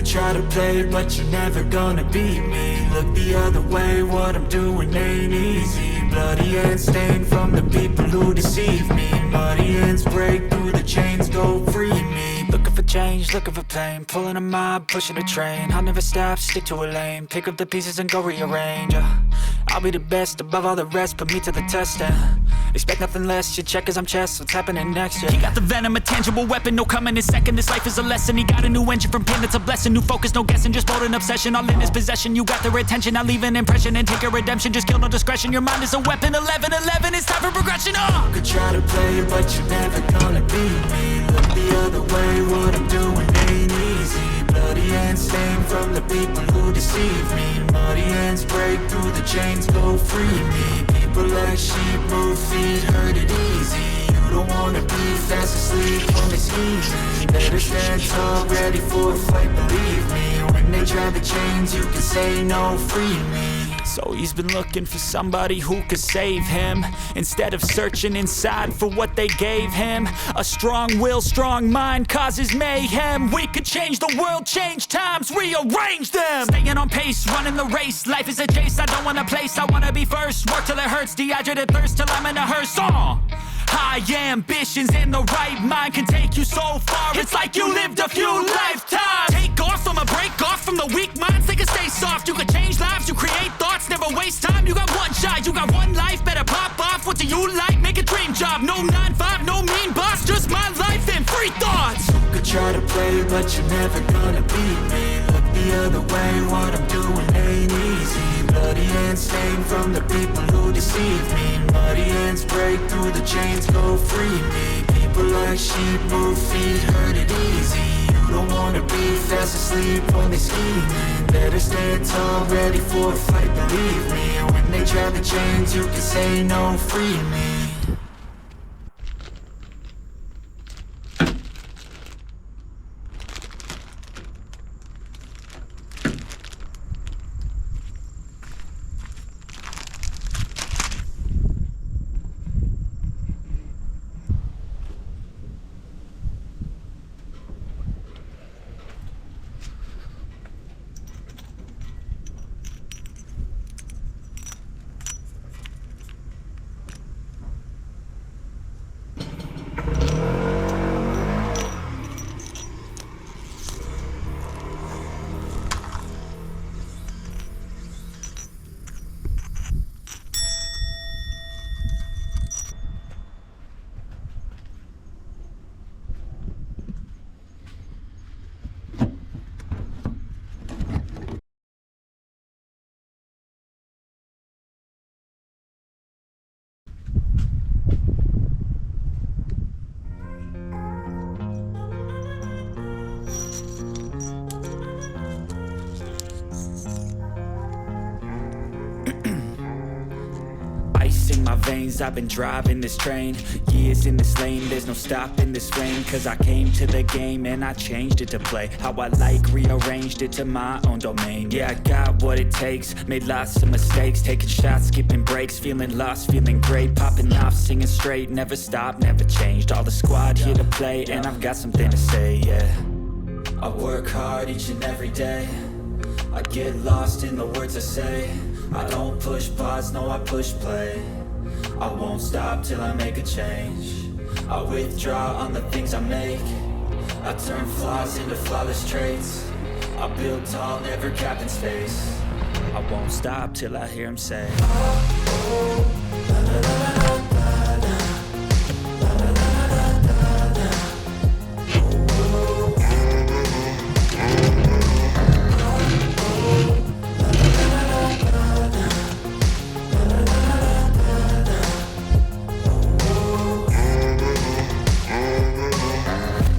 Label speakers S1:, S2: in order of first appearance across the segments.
S1: could try to play, but you're never gonna beat me. Look the other way, what I'm doing ain't easy. Bloody hands stained from the people who deceive me. Muddy hands break through the chains, go free me. Looking for change, looking for pain, pulling a mob, pushing a train. I'll never stop, stick to a lane, pick up the pieces and go rearrange. I'll be the best above all the rest, put me to the test and expect nothing less. Your check as I'm chess, what's happening next? Yeah. He got the venom, a tangible weapon, no coming in second. This life is a lesson. He got a new engine from pain, it's a blessing. New focus, no guessing, just bold and obsession. All in his possession, you got their attention. I'll leave an impression and take a redemption. Just kill no discretion. Your mind is a weapon. 11-11, it's time for progression. You could try to play, but you're never gonna beat me. Look the other way, what I'm doing ain't easy. Bloody hands stained from the people who deceive me. Muddy hands break through the chains, go free me. People like sheep move feet, hurt it easy. You don't wanna be fast asleep on this easy. Better stand tall, ready for a fight, believe me. When they try the chains, you can say no, free me. So he's been looking for somebody who could save him, instead of searching inside for what they gave him. A strong will, strong mind causes mayhem. We could change the world, change times, rearrange them. Staying on pace, running the race. Life is a chase, I don't want a place. I wanna be first, work till it hurts. Dehydrated thirst till I'm in a hearse. High ambitions and the right mind can take you so far. It's like you lived a few lifetimes. Take off from a break off from the weak minds. They can stay soft. You can change lives, you create thoughts. Never waste time. You got one shot, you got one life. Better pop off. What do you like? Make a dream job. No 9-5, no mean boss. Just my life and free thoughts. You could try to play, but you're never gonna beat me. Look the other way, what I'm doing ain't easy. Bloody hands stained from the people who deceive me. Muddy hands break through the chains, go free me. People like sheep move feet, hurt it easy. You don't wanna be fast asleep on this scheming. Better stand tall, ready for a fight, believe me. When they try the chains, you can say no, free me. In my veins, I've been driving this train. Years in this lane, there's no stopping this flame. Cause I came to the game and I changed it to play how I like, rearranged it to my own domain. Yeah, I got what it takes, made lots of mistakes. Taking shots, skipping breaks, feeling lost, feeling great. Popping off, singing straight, never stopped, never changed. All the squad here to play and I've got something to say, yeah. I work hard each and every day. I get lost in the words I say. I don't push pause, no I push play. I won't stop till I make a change. I withdraw on the things I make. I turn flaws into flawless traits. I build tall, never capped in space. I won't stop till I hear him say, oh, oh, la, la, la, la.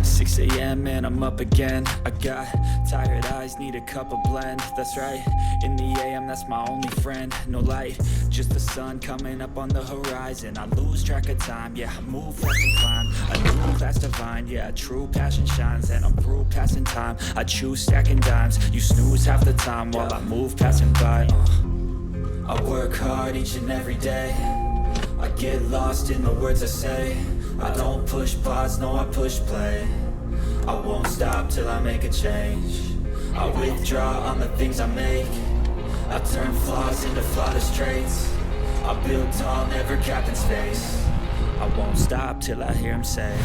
S1: 6 a.m. and I'm up again. I got tired eyes, need a cup of blend. That's right, in the AM, that's my only friend. No light, just the sun coming up on the horizon. I lose track of time, yeah, I move fast and climb. A new class divine, yeah, true passion shines. And I'm through passing time, I choose stacking dimes. You snooze half the time while I move passing by. I work hard each and every day. I get lost in the words I say. I don't push pause, no I push play. I won't stop till I make a change. I withdraw on the things I make. I turn flaws into flawless traits. I build tall, never capped in space. I won't stop till I hear him say